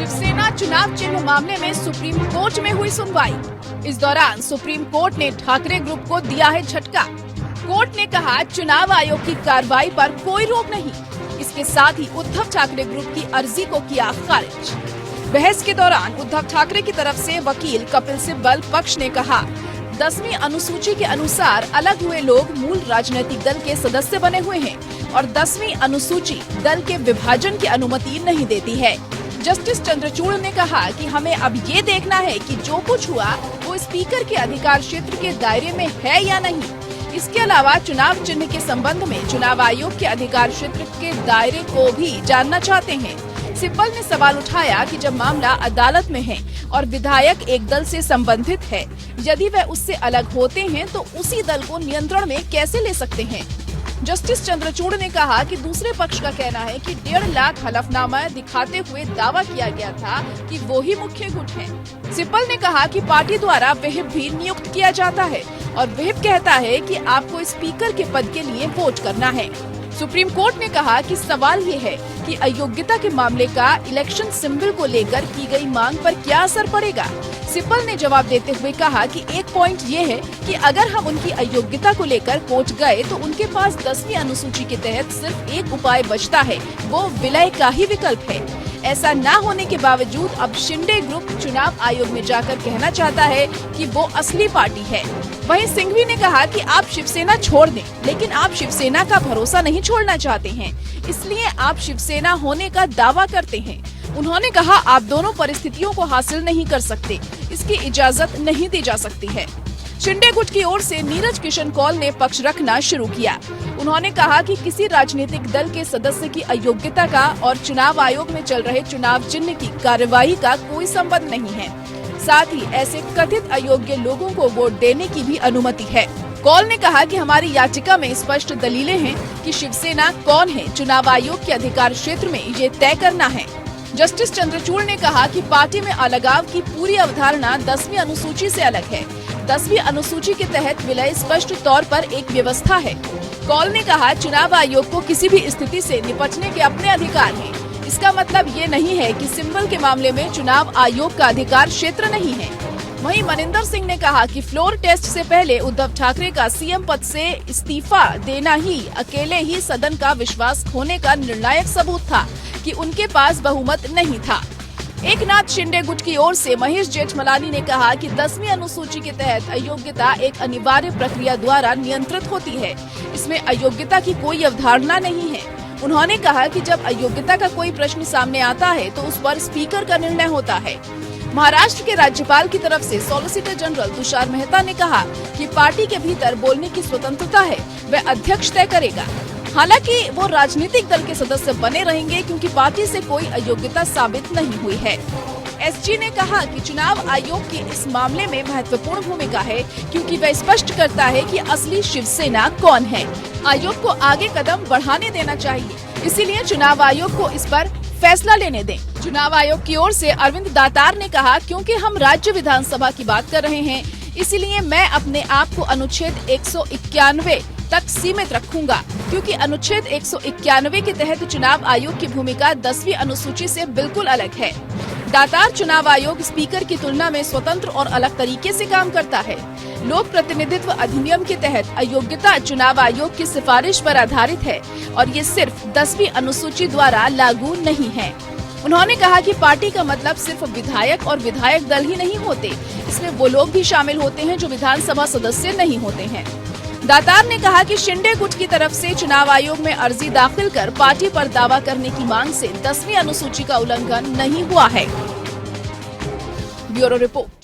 शिवसेना चुनाव चिन्ह मामले में सुप्रीम कोर्ट में हुई सुनवाई। इस दौरान सुप्रीम कोर्ट ने ठाकरे ग्रुप को दिया है झटका। कोर्ट ने कहा चुनाव आयोग की कार्रवाई पर कोई रोक नहीं। इसके साथ ही उद्धव ठाकरे ग्रुप की अर्जी को किया खारिज। बहस के दौरान उद्धव ठाकरे की तरफ से वकील कपिल सिब्बल पक्ष ने कहा 10वीं अनुसूची के अनुसार अलग हुए लोग मूल राजनीतिक दल के सदस्य बने हुए हैं और 10वीं अनुसूची दल के विभाजन की अनुमति नहीं देती है। जस्टिस चंद्रचूड़ ने कहा कि हमें अब ये देखना है कि जो कुछ हुआ वो स्पीकर के अधिकार क्षेत्र के दायरे में है या नहीं। इसके अलावा चुनाव चिन्ह के संबंध में चुनाव आयोग के अधिकार क्षेत्र के दायरे को भी जानना चाहते हैं। सिब्बल ने सवाल उठाया कि जब मामला अदालत में है और विधायक एक दल से संबंधित है, यदि वह उससे अलग होते हैं तो उसी दल को नियंत्रण में कैसे ले सकते हैं। जस्टिस चंद्रचूड़ ने कहा कि दूसरे पक्ष का कहना है कि 1.5 लाख हलफनामा दिखाते हुए दावा किया गया था कि वो ही मुख्य गुट हैं। सिब्बल ने कहा कि पार्टी द्वारा व्हिप भी नियुक्त किया जाता है और व्हिप कहता है कि आपको स्पीकर के पद के लिए वोट करना है। सुप्रीम कोर्ट ने कहा कि सवाल ये है कि अयोग्यता के मामले का इलेक्शन सिंबल को लेकर की गई मांग पर क्या असर पड़ेगा। सिब्बल ने जवाब देते हुए कहा कि एक पॉइंट ये है कि अगर हम उनकी अयोग्यता को लेकर कोर्ट गए तो उनके पास 10वीं अनुसूची के तहत सिर्फ एक उपाय बचता है, वो विलय का ही विकल्प है। ऐसा न होने के बावजूद अब शिंदे ग्रुप चुनाव आयोग में जाकर कहना चाहता है कि वो असली पार्टी है। वहीं सिंघवी ने कहा कि आप शिवसेना छोड़ दें, लेकिन आप शिवसेना का भरोसा नहीं छोड़ना चाहते हैं, इसलिए आप शिवसेना होने का दावा करते हैं। उन्होंने कहा आप दोनों परिस्थितियों को हासिल नहीं कर सकते, इसकी इजाजत नहीं दी जा सकती है। शिंदे गुट की ओर से नीरज किशन कौल ने पक्ष रखना शुरू किया। उन्होंने कहा कि किसी राजनीतिक दल के सदस्य की अयोग्यता का और चुनाव आयोग में चल रहे चुनाव चिन्ह की कार्यवाही का कोई संबंध नहीं है। साथ ही ऐसे कथित अयोग्य लोगों को वोट देने की भी अनुमति है। कौल ने कहा कि हमारी याचिका में स्पष्ट दलीलें हैं कि शिवसेना कौन है, चुनाव आयोग के अधिकार क्षेत्र में ये तय करना है। जस्टिस चंद्रचूड़ ने कहा कि पार्टी में अलगाव की पूरी अवधारणा 10वीं अनुसूची से अलग है। 10वीं अनुसूची के तहत विलय स्पष्ट तौर पर एक व्यवस्था है। कौल ने कहा चुनाव आयोग को किसी भी स्थिति से निपटने के अपने अधिकार हैं। इसका मतलब ये नहीं है कि सिंबल के मामले में चुनाव आयोग का अधिकार क्षेत्र नहीं है। वहीं मनिंदर सिंह ने कहा कि फ्लोर टेस्ट से पहले उद्धव ठाकरे का सीएम पद से इस्तीफा देना ही अकेले ही सदन का विश्वास खोने का निर्णायक सबूत था कि उनके पास बहुमत नहीं था। एकनाथ शिंदे गुट की ओर से महेश जेठमलानी ने कहा कि 10वीं अनुसूची के तहत अयोग्यता एक अनिवार्य प्रक्रिया द्वारा नियंत्रित होती है। इसमें अयोग्यता की कोई अवधारणा नहीं है। उन्होंने कहा कि जब अयोग्यता का कोई प्रश्न सामने आता है तो उस पर स्पीकर का निर्णय होता है। महाराष्ट्र के राज्यपाल की तरफ से सॉलिसिटर जनरल तुषार मेहता ने कहा कि पार्टी के भीतर बोलने की स्वतंत्रता है, वह अध्यक्ष तय करेगा। हालांकि वो राजनीतिक दल के सदस्य बने रहेंगे क्योंकि पार्टी से कोई अयोग्यता साबित नहीं हुई है। एसजी ने कहा कि चुनाव आयोग की इस मामले में महत्वपूर्ण भूमिका है क्योंकि वह स्पष्ट करता है कि असली शिवसेना कौन है। आयोग को आगे कदम बढ़ाने देना चाहिए, इसीलिए चुनाव आयोग को इस पर फैसला लेने दें। चुनाव आयोग की ओर से अरविंद दातार ने कहा क्योंकि हम राज्य विधानसभा की बात कर रहे हैं, इसीलिए मैं अपने आप को अनुच्छेद 191 तक सीमित रखूंगा क्योंकि अनुच्छेद 191 के तहत चुनाव आयोग की भूमिका 10वीं अनुसूची से बिल्कुल अलग है। दातार चुनाव आयोग स्पीकर की तुलना में स्वतंत्र और अलग तरीके से काम करता है। लोक प्रतिनिधित्व अधिनियम के तहत अयोग्यता चुनाव आयोग की सिफारिश पर आधारित है और ये सिर्फ 10वीं अनुसूची द्वारा लागू नहीं है। उन्होंने कहा कि पार्टी का मतलब सिर्फ विधायक और विधायक दल ही नहीं होते, इसमें वो लोग भी शामिल होते हैं जो विधानसभा सदस्य नहीं होते हैं। दातार ने कहा कि शिंदे गुट की तरफ से चुनाव आयोग में अर्जी दाखिल कर पार्टी पर दावा करने की मांग से 10वीं अनुसूची का उल्लंघन नहीं हुआ है। Bureau report.